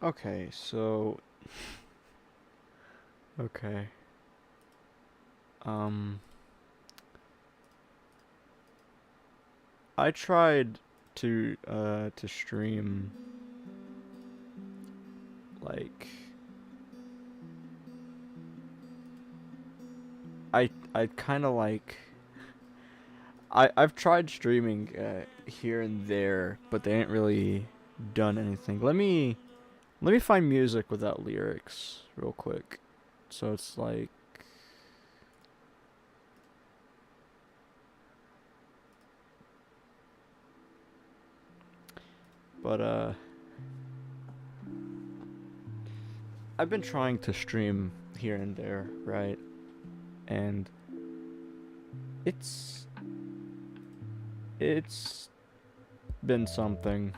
Okay, so okay. Um I tried to stream like I kind of like I've tried streaming here and there, but they ain't really done anything. Let me find music without lyrics real quick. So it's like but I've been trying to stream here and there, right? And it's it's been something.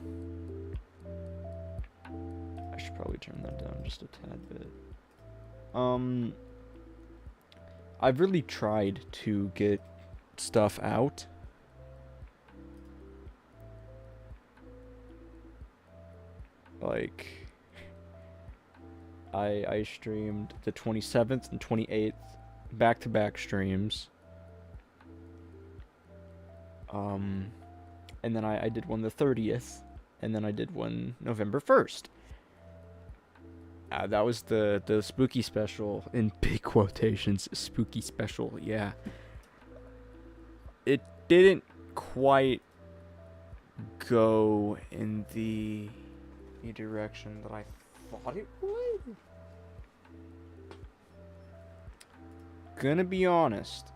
I should probably turn that down just a tad bit. Um I've really tried to get stuff out. Like I streamed the 27th and 28th back-to-back streams. Um and then I did one the 30th, and then I did one November 1st. That was the spooky special in big quotations. Spooky special, yeah. It didn't quite go in the direction that I thought it would. Gonna be honest.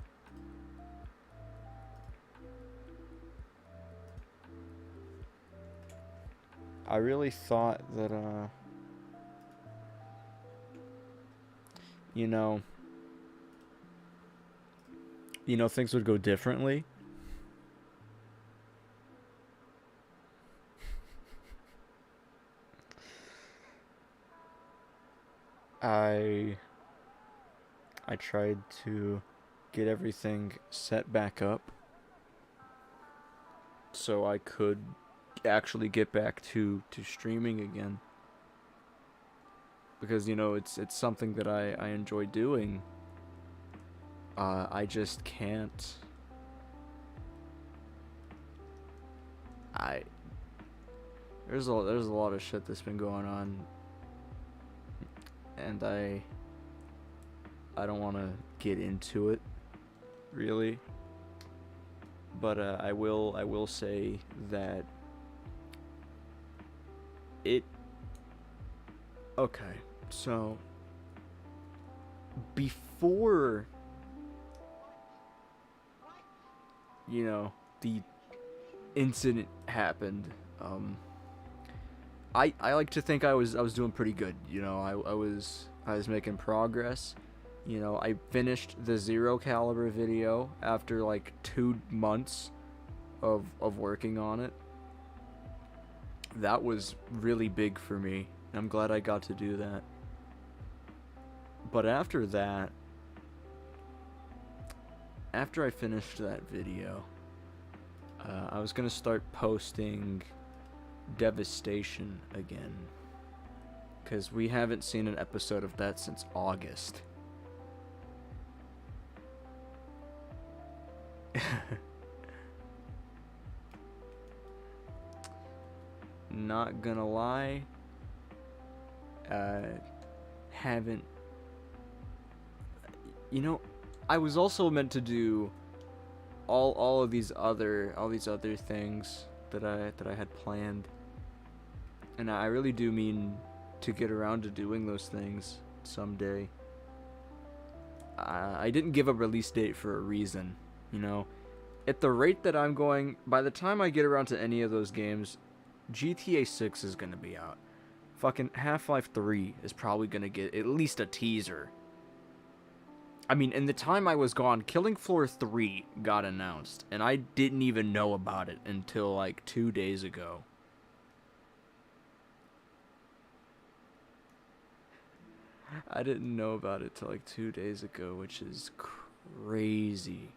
I really thought that you know, things would go differently. I I tried to get everything set back up so I could actually get back to streaming again, because it's something that I enjoy doing. I just can't. I there's a lot of shit that's been going on, and I don't want to get into it really, but I will say that it okay. So before the incident happened, I like to think I was doing pretty good. I was making progress. I finished the Zero Caliber video after like 2 months of working on it. That was really big for me. I'm glad I got to do that. But after I finished that video, I was gonna start posting Devastation again, because we haven't seen an episode of that since August. Not gonna lie, uh, haven't. You know, I was also meant to do all these other things that I had planned, and I really do mean to get around to doing those things someday. I didn't give a release date for a reason, you know. At the rate that I'm going, by the time I get around to any of those games, GTA 6 is gonna be out. Fucking Half-Life 3 is probably gonna get at least a teaser. I mean, in the time I was gone, Killing Floor 3 got announced, and I didn't even know about it until like 2 days ago. I didn't know about it till like 2 days ago, which is crazy.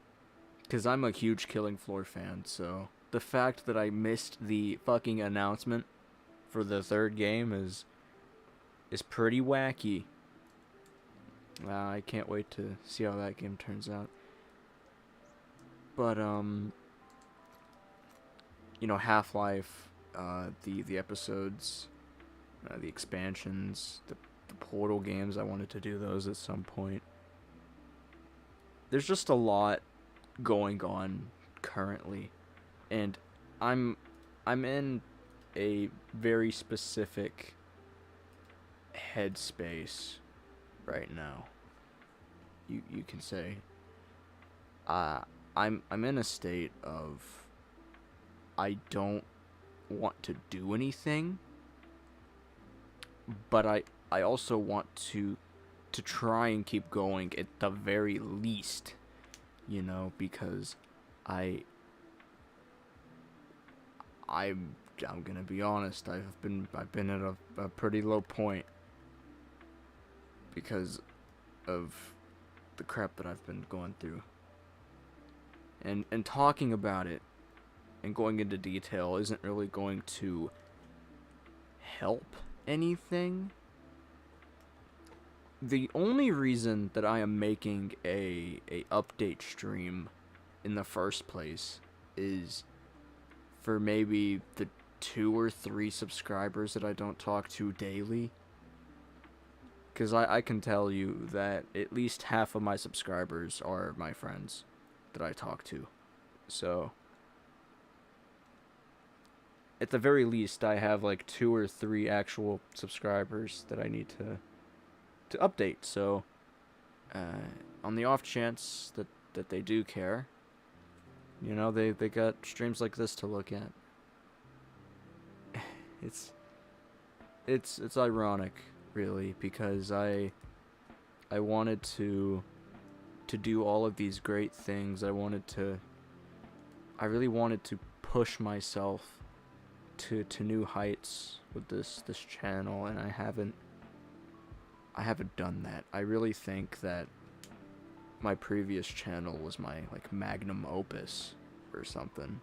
Because I'm a huge Killing Floor fan, so the fact that I missed the fucking announcement for the third game is is pretty wacky. I can't wait to see how that game turns out. But Half-Life, the episodes, the expansions, the Portal games. I wanted to do those at some point. There's just a lot going on currently, and I'm in a very specific headspace right now. You can say. I'm in a state of I don't want to do anything, but I also want to try and keep going at the very least, because I'm gonna be honest. I've been at a pretty low point because of the crap that I've been going through. And talking about it and going into detail isn't really going to help anything. The only reason that I am making a update stream in the first place is for maybe the 2 or 3 subscribers that I don't talk to daily. Because I can tell you that at least half of my subscribers are my friends that I talk to. So, at the very least, I have like 2 or 3 actual subscribers that I need to update. So, on the off chance that they do care, they got streams like this to look at. It's ironic, really, because I wanted to do all of these great things. I really wanted to push myself to new heights with this channel, and I haven't done that. I really think that my previous channel was my magnum opus or something.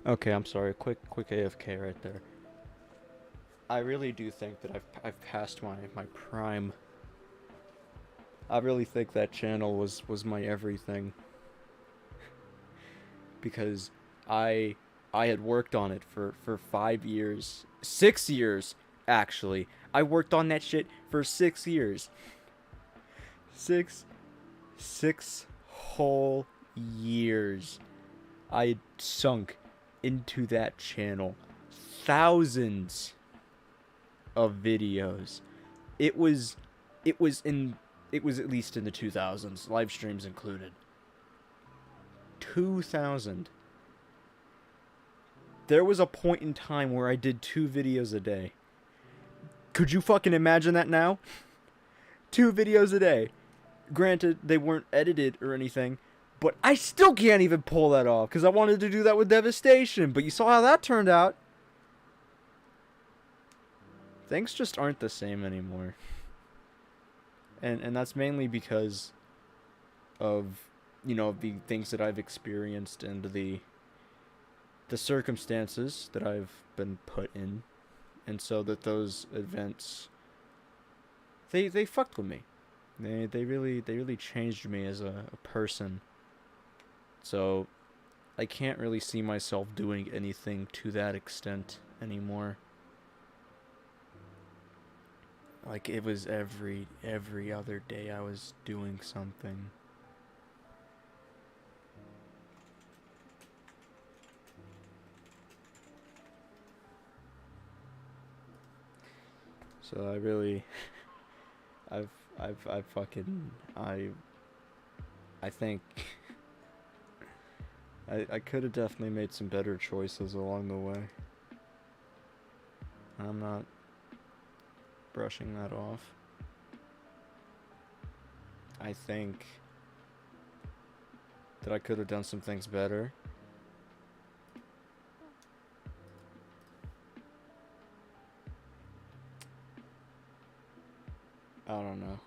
Okay, I'm sorry. Quick AFK right there. I really do think that I've passed my prime. I really think that channel was my everything. Because I had worked on it for 5 years. 6 years, actually. I worked on that shit for 6 years. Six whole years. I sunk into that channel thousands of videos. It was at least in the 2000s, live streams included. 2000. There was a point in time where I did 2 videos a day. Could you fucking imagine that now? 2 videos a day. Granted, they weren't edited or anything, but I still can't even pull that off because I wanted to do that with Devastation. But you saw how that turned out. Things just aren't the same anymore. And that's mainly because of, the things that I've experienced and the circumstances that I've been put in. And so that those events, they fucked with me. They really changed me as a person. So I can't really see myself doing anything to that extent anymore. Like, it was every other day I was doing something. So I really, I've, I've fucking, I think I could have definitely made some better choices along the way. I'm not brushing that off. I think that I could have done some things better. I don't know.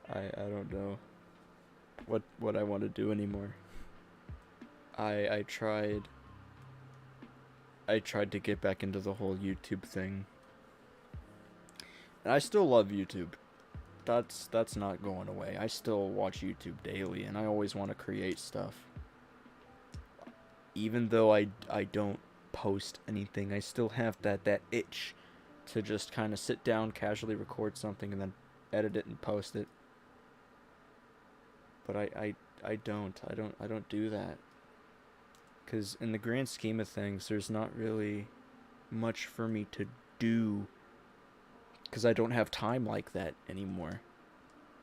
I don't know what I want to do anymore. I tried to get back into the whole YouTube thing. And I still love YouTube. That's not going away. I still watch YouTube daily and I always want to create stuff. Even though I don't post anything, I still have that itch to just kind of sit down, casually record something and then edit it and post it. But I don't do that. Cuz in the grand scheme of things, there's not really much for me to do cuz I don't have time like that anymore.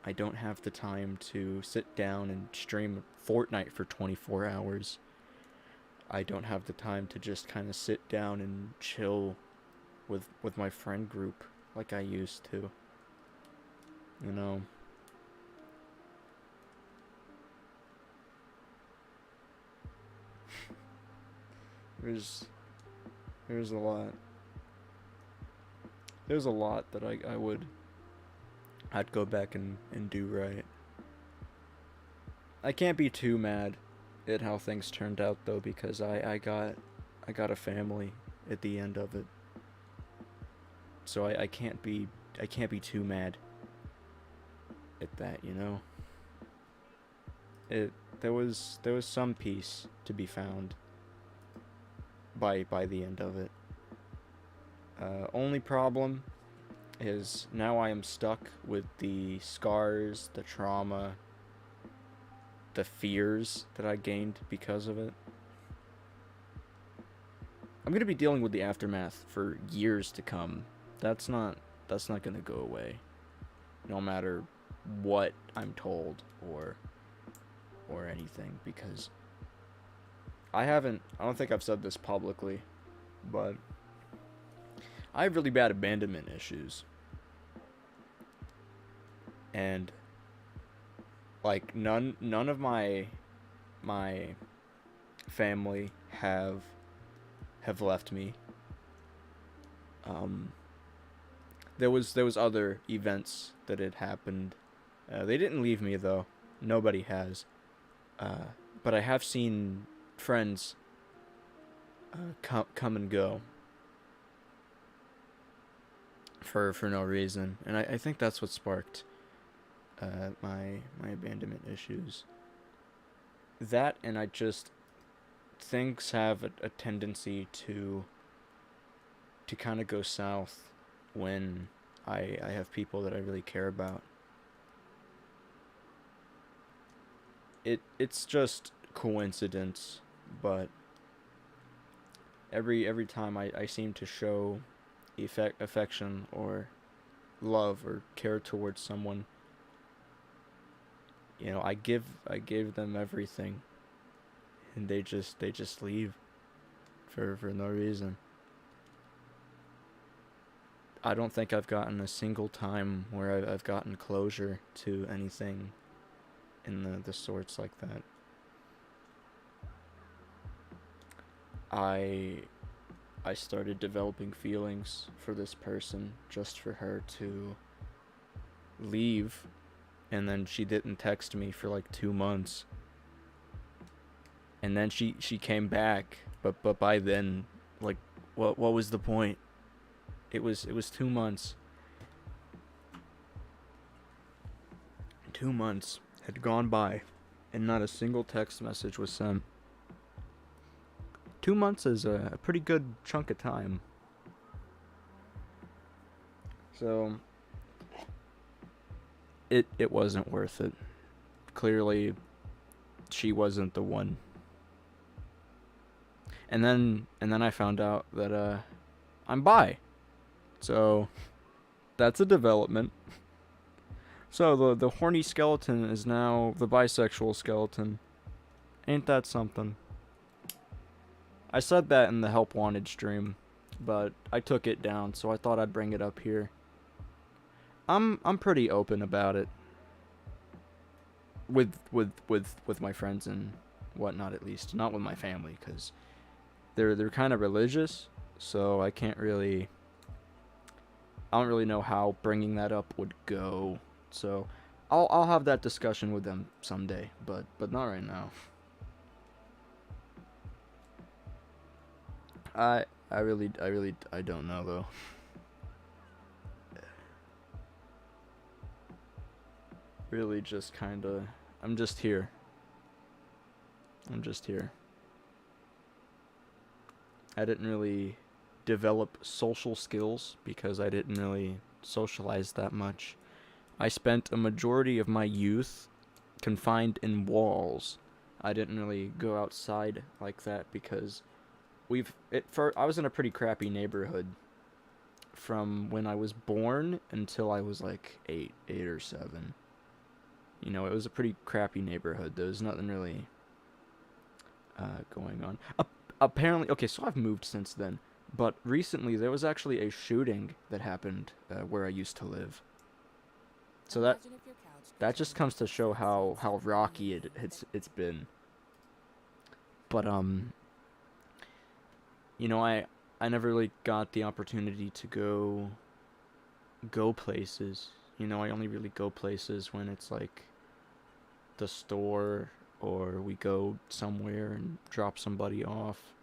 I don't have the time to sit down and stream Fortnite for 24 hours. I don't have the time to just kind of sit down and chill with my friend group like I used to. You know. There's a lot. There's a lot that I'd go back and do right. I can't be too mad at how things turned out though because I got a family at the end of it. So I can't be too mad at that, you know? There was some peace to be found by the end of it. Only problem is now I am stuck with the scars, the trauma, the fears that I gained because of it. I'm gonna be dealing with the aftermath for years to come. That's not gonna go away, no matter what I'm told or anything, because I don't think I've said this publicly, but I have really bad abandonment issues. And like none of my family have left me. There was other events that had happened. They didn't leave me though. Nobody has. But I have seen friends come and go for no reason, and I think that's what sparked my abandonment issues. That, and I just, things have a tendency to kind of go south when I have people that I really care about. It's just coincidence, but every time I seem to show affection or love or care towards someone, you know, I give them everything, and they just leave for no reason. I don't think I've gotten a single time where I've gotten closure to anything in the sorts like that. I started developing feelings for this person just for her to leave, and then she didn't text me for like 2 months. And then she came back, but by then, like, what was the point? It was 2 months. 2 months had gone by, and not a single text message was sent. 2 months is a pretty good chunk of time. So it wasn't worth it. clearly she wasn't the one. And then I found out that I'm bi. So that's a development. So the horny skeleton is now the bisexual skeleton. Ain't that something? I said that in the Help Wanted stream, but I took it down, so I thought I'd bring it up here. I'm pretty open about it. With my friends and whatnot, at least. Not with my family, because they're kind of religious, so I don't really know how bringing that up would go. So I'll have that discussion with them someday, but not right now. I don't know though. Really just kinda I'm just here. I didn't really develop social skills because I didn't really socialize that much. I spent a majority of my youth confined in walls. I didn't really go outside like that because I was in a pretty crappy neighborhood from when I was born until I was like 8 or 7. You know, it was a pretty crappy neighborhood. There was nothing really going on. Apparently, okay, so I've moved since then. But recently, there was actually a shooting that happened where I used to live. So that just comes to show how rocky it's been. But you know, I never really got the opportunity to go places. You know, I only really go places when it's like the store or we go somewhere and drop somebody off.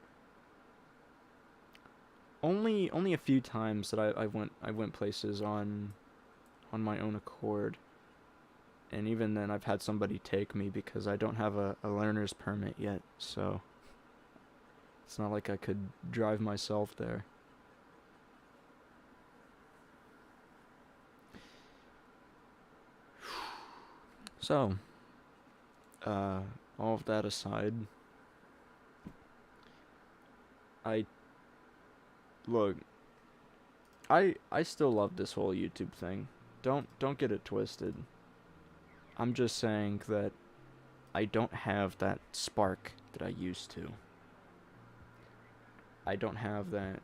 Only a few times that I went places on my own accord. And even then I've had somebody take me because I don't have a learner's permit yet, so it's not like I could drive myself there. So, all of that aside, I still love this whole YouTube thing. Don't get it twisted. I'm just saying that I don't have that spark that I used to. I don't have that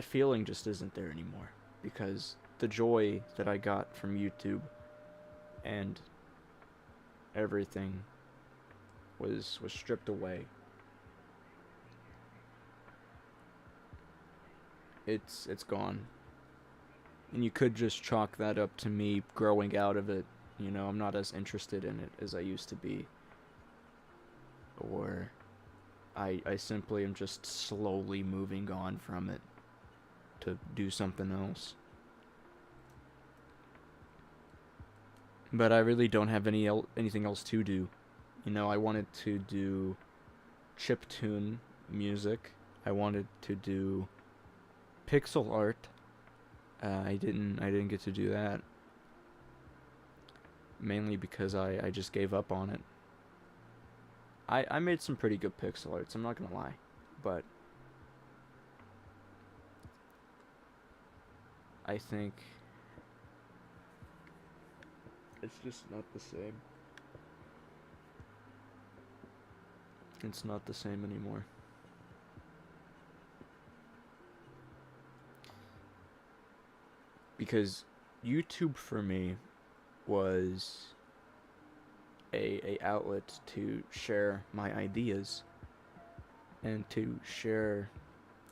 feeling just isn't there anymore because the joy that I got from YouTube and everything was stripped away. It's gone. And you could just chalk that up to me growing out of it. You know, I'm not as interested in it as I used to be. Or I simply am just slowly moving on from it to do something else. But I really don't have anything else to do. You know, I wanted to do chiptune music. I wanted to do pixel art. I didn't get to do that. Mainly because I just gave up on it. I made some pretty good pixel arts, I'm not gonna lie. But I think it's just not the same. It's not the same anymore. Because YouTube for me was a outlet to share my ideas and to share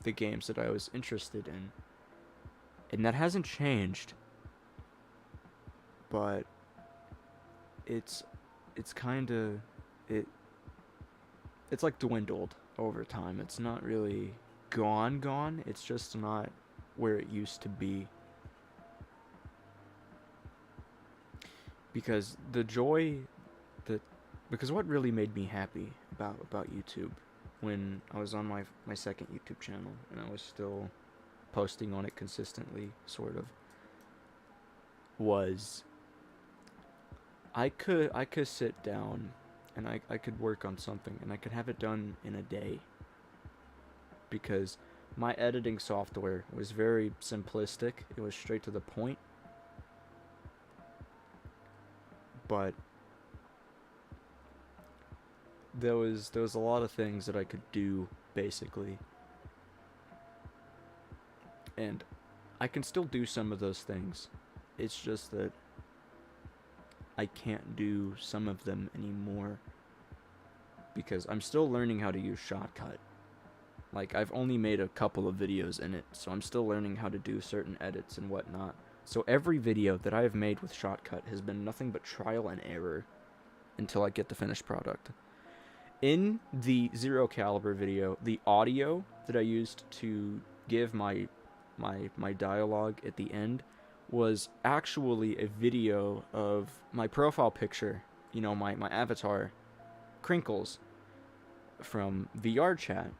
the games that I was interested in. And that hasn't changed. But it's kind of it's like dwindled over time. It's not really gone. It's just not where it used to be. Because because what really made me happy about YouTube when I was on my second YouTube channel and I was still posting on it consistently, sort of, was I could sit down and I could work on something and I could have it done in a day, because my editing software was very simplistic. It was straight to the point. But there was a lot of things that I could do basically. And I can still do some of those things. It's just that I can't do some of them anymore because I'm still learning how to use Shotcut. Like, I've only made a couple of videos in it, so I'm still learning how to do certain edits and whatnot. So every video that I have made with Shotcut has been nothing but trial and error until I get the finished product. In the Zero Caliber video, the audio that I used to give my dialogue at the end was actually a video of my profile picture, you know, my avatar, Crinkles, from VR chat.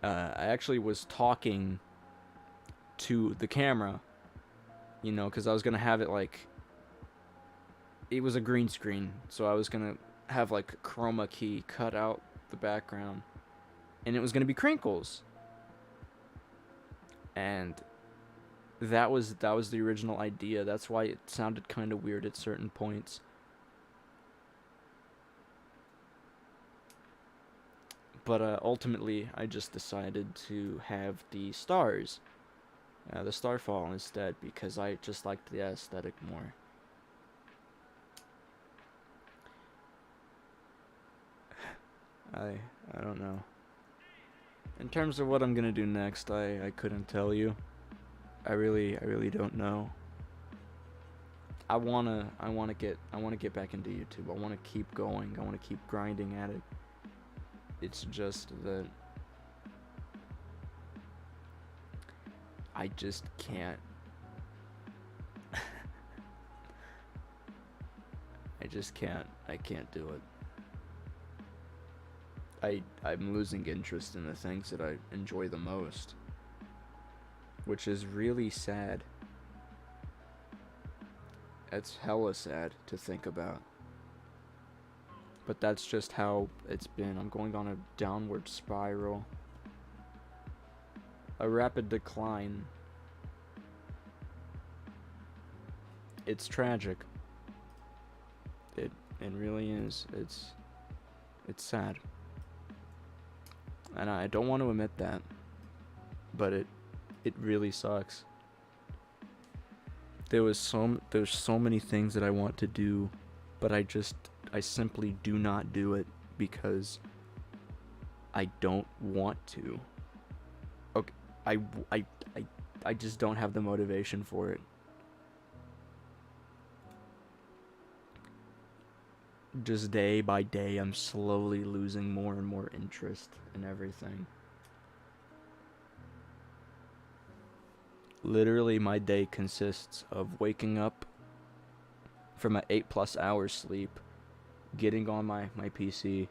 I actually was talking to the camera, you know, because I was going to have it like, it was a green screen, so I was going to have like chroma key cut out the background, and it was going to be Crinkles. And that was the original idea. That's why it sounded kind of weird at certain points. But ultimately, I just decided to have the stars, the starfall instead, because I just liked the aesthetic more. I don't know. In terms of what I'm gonna do next, I couldn't tell you. I really don't know. I wanna get back into YouTube. I wanna keep going. I wanna keep grinding at it. It's just that I just can't. I can't do it. I'm losing interest in the things that I enjoy the most, which is really sad. It's hella sad to think about. But that's just how it's been. I'm going on a downward spiral. A rapid decline. It's tragic. It really is. It's sad. And I don't want to admit that, but it really sucks. There's so many things that I want to do, but I simply do not do it because I don't want to. Okay, I just don't have the motivation for it. Just day by day, I'm slowly losing more and more interest in everything. Literally, my day consists of waking up from an 8+ hours sleep, getting on my PC,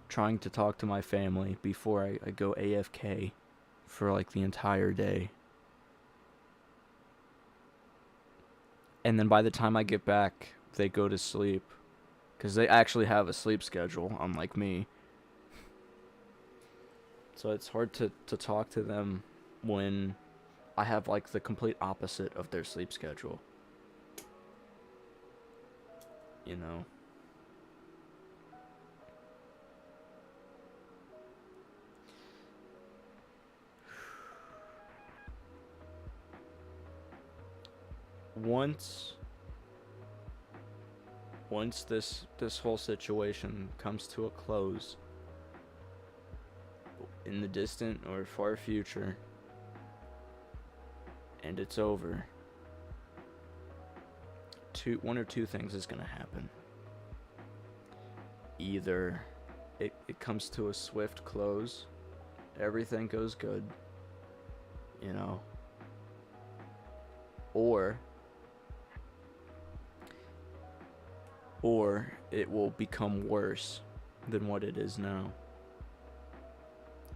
trying to talk to my family before I go AFK for like the entire day. And then by the time I get back, they go to sleep. Because they actually have a sleep schedule, unlike me. So it's hard to talk to them when I have like the complete opposite of their sleep schedule. You know? Once this whole situation comes to a close, in the distant or far future, and it's over, one or two things is gonna happen. Either it comes to a swift close, everything goes good, you know, or it will become worse than what it is now.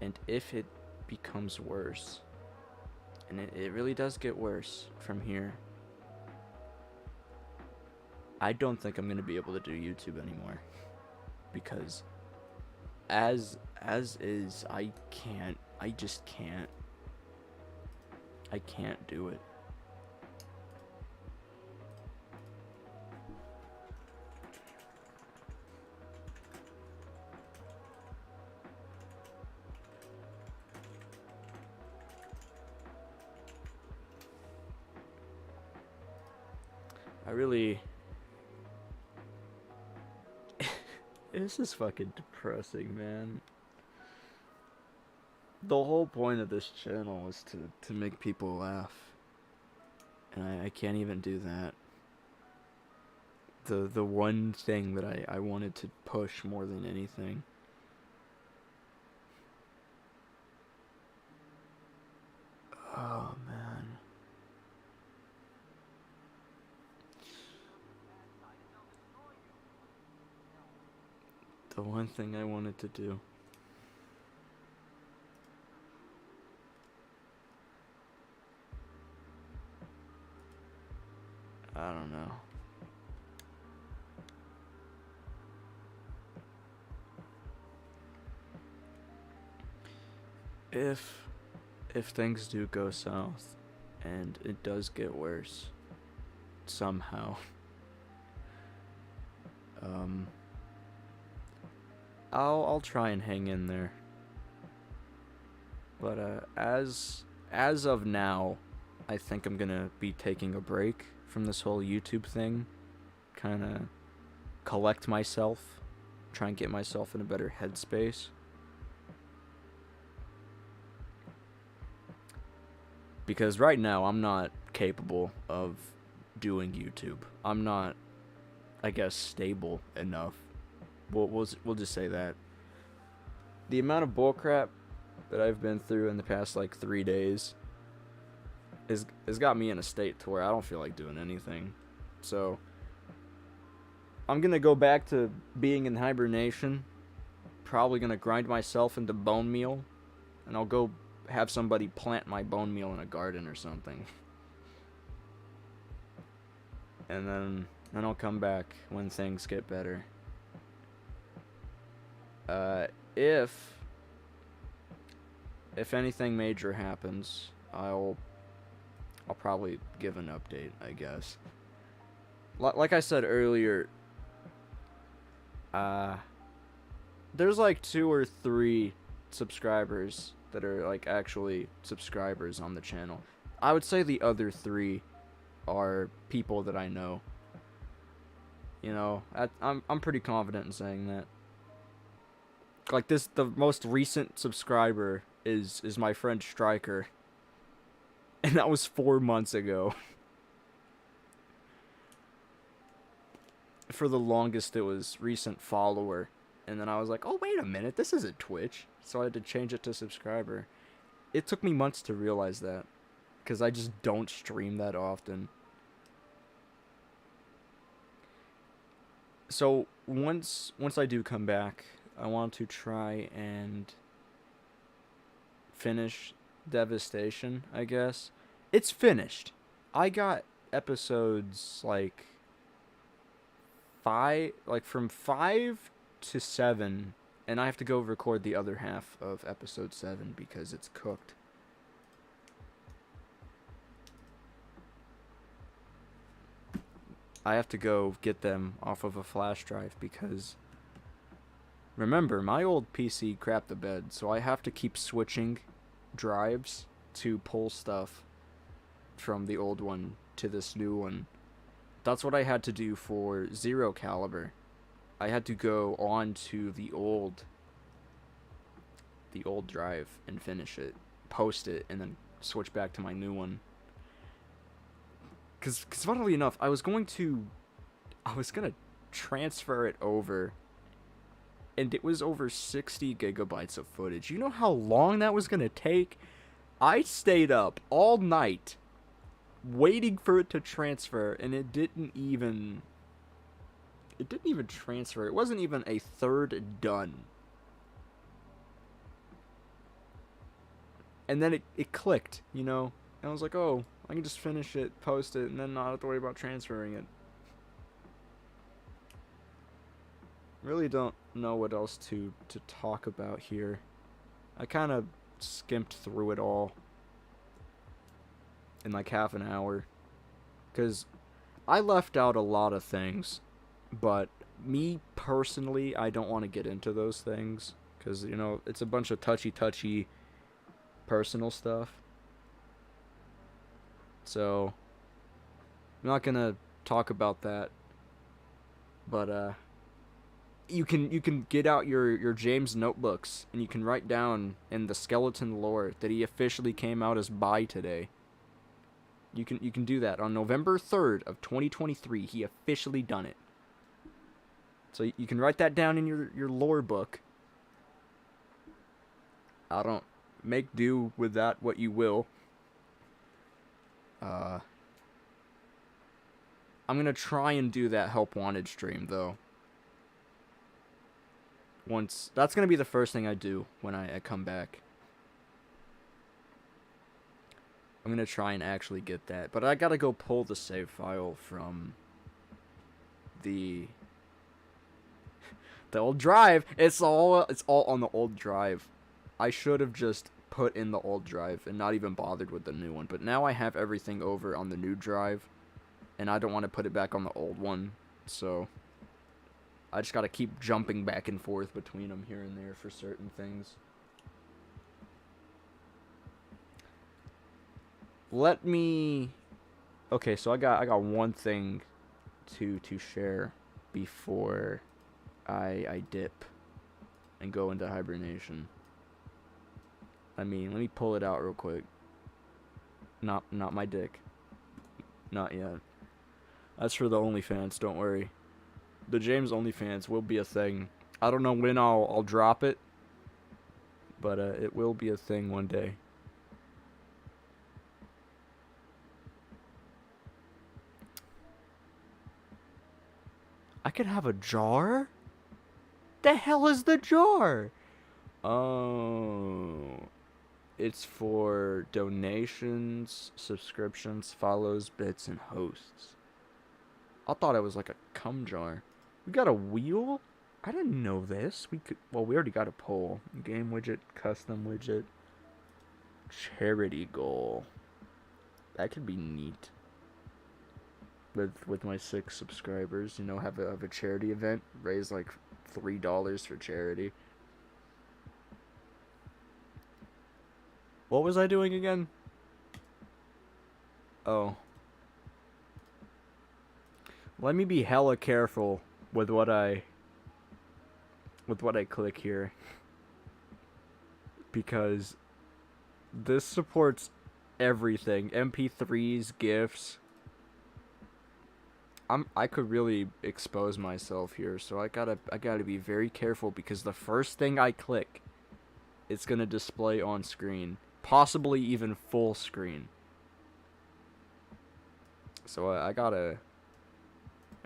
And if it becomes worse, and it really does get worse from here, I don't think I'm gonna be able to do YouTube anymore because as is, I can't. I just can't. I can't do it. I really. This is fucking depressing, man. The whole point of this channel is to make people laugh. And I can't even do that. The one thing that I wanted to push more than anything. Oh, man. The one thing I wanted to do. I don't know. If things do go south and it does get worse somehow, I'll try and hang in there. But as of now, I think I'm gonna be taking a break from this whole YouTube thing, kind of collect myself, try and get myself in a better headspace. Because right now I'm not capable of doing YouTube. I'm not, I guess, stable enough. We'll just say that. The amount of bullcrap that I've been through in the past like 3 days has got me in a state to where I don't feel like doing anything. So I'm gonna go back to being in hibernation. Probably gonna grind myself into bone meal, and I'll go have somebody plant my bone meal in a garden or something. And then I'll come back when things get better. If anything major happens, I'll probably give an update, I guess. Like I said earlier, there's like 2 or 3 subscribers that are like actually subscribers on the channel. I would say the other 3 are people that I know. You know, I'm pretty confident in saying that. Like the most recent subscriber is my friend Striker. And that was 4 months ago. For the longest, it was recent follower. And then I was like, oh, wait a minute, this isn't Twitch. So I had to change it to subscriber. It took me months to realize that. Because I just don't stream that often. So once I do come back, I want to try and finish Devastation, I guess. It's finished. I got episodes like 5, like from 5 to 7, and I have to go record the other half of episode 7 because it's cooked. I have to go get them off of a flash drive because, remember, my old PC crapped the bed, so I have to keep switching drives to pull stuff from the old one to this new one. That's what I had to do for Zero Caliber. I had to go on to the old drive and finish it, post it, and then switch back to my new one. Cause funnily enough, I was gonna transfer it over, and it was over 60 gigabytes of footage. You know how long that was gonna take? I stayed up all night waiting for it to transfer, and it didn't even transfer. It wasn't even a third done. And then it clicked, you know? And I was like, oh, I can just finish it, post it, and then not have to worry about transferring it. really don't know what else to talk about here. I kind of skimped through it all in like half an hour, because I left out a lot of things, but me personally, I don't want to get into those things because, you know, it's a bunch of touchy personal stuff. So I'm not gonna talk about that, but you can get out your James notebooks and you can write down in the skeleton lore that he officially came out as bi today. You can do that on November 3rd of 2023. He officially done it. So you can write that down in your lore book. I don't make do with that what you will. I'm gonna try and do that Help Wanted stream though. Once that's gonna be the first thing I do when I come back. I'm gonna try and actually get that, but I gotta go pull the save file from the old drive. It's all on the old drive. I should have just put in the old drive and not even bothered with the new one. But now I have everything over on the new drive, and I don't want to put it back on the old one. So I just gotta keep jumping back and forth between them here and there for certain things. Let me. Okay, so I got one thing to share before I dip and go into hibernation. Let me pull it out real quick. Not my dick. Not yet. That's for the OnlyFans, don't worry. The James OnlyFans will be a thing. I don't know when I'll drop it, but it will be a thing one day. I could have a jar? The hell is the jar? Oh, it's for donations, subscriptions, follows, bits, and hosts. I thought it was like a cum jar. We got a wheel? I didn't know this. We already got a poll. Game widget, custom widget, charity goal. That could be neat. With my 6 subscribers, you know, have a charity event, raise like $3 for charity. What was I doing again? Oh. Let me be hella careful with what I click here, because this supports everything. MP3s, GIFs. I could really expose myself here, so I gotta be very careful, because the first thing I click, it's gonna display on screen, possibly even full screen. So I gotta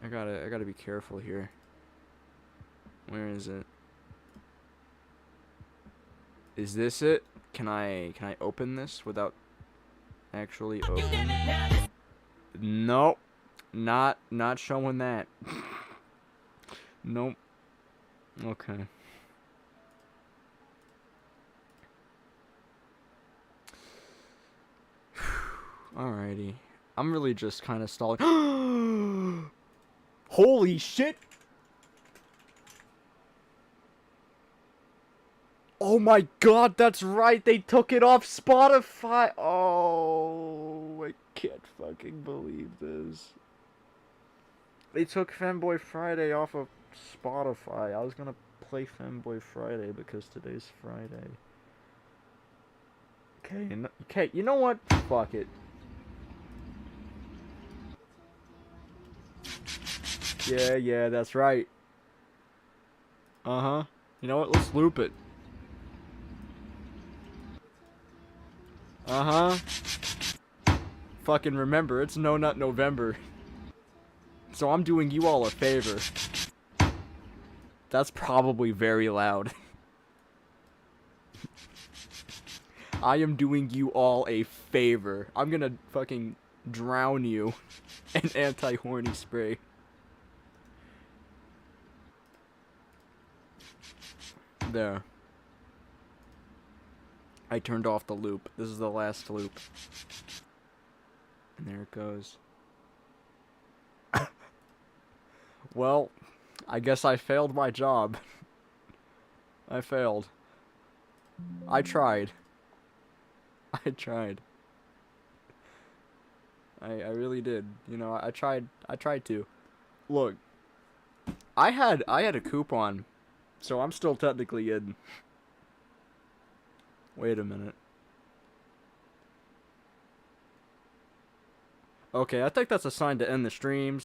be careful here. Where is it? Is this it? Can I open this without actually opening? Nope. Not showing that. Nope. Okay. Alrighty. I'm really just kind of stalling. Holy shit! Oh my god, that's right! They took it off Spotify! Oh, I can't fucking believe this. They took Femboy Friday off of Spotify. I was gonna play Femboy Friday because today's Friday. Okay, you know what? Fuck it. Yeah, that's right. Uh-huh. You know what? Let's loop it. Uh-huh. Fucking remember, it's No Nut November. So I'm doing you all a favor. That's probably very loud. I am doing you all a favor. I'm gonna fucking drown you in anti-horny spray. There. I turned off the loop. This is the last loop. And there it goes. Well, I guess I failed my job. I failed. I tried. I tried. I really did. You know, I tried to. Look, I had a coupon, so I'm still technically in. Wait a minute. Okay, I think that's a sign to end the streams.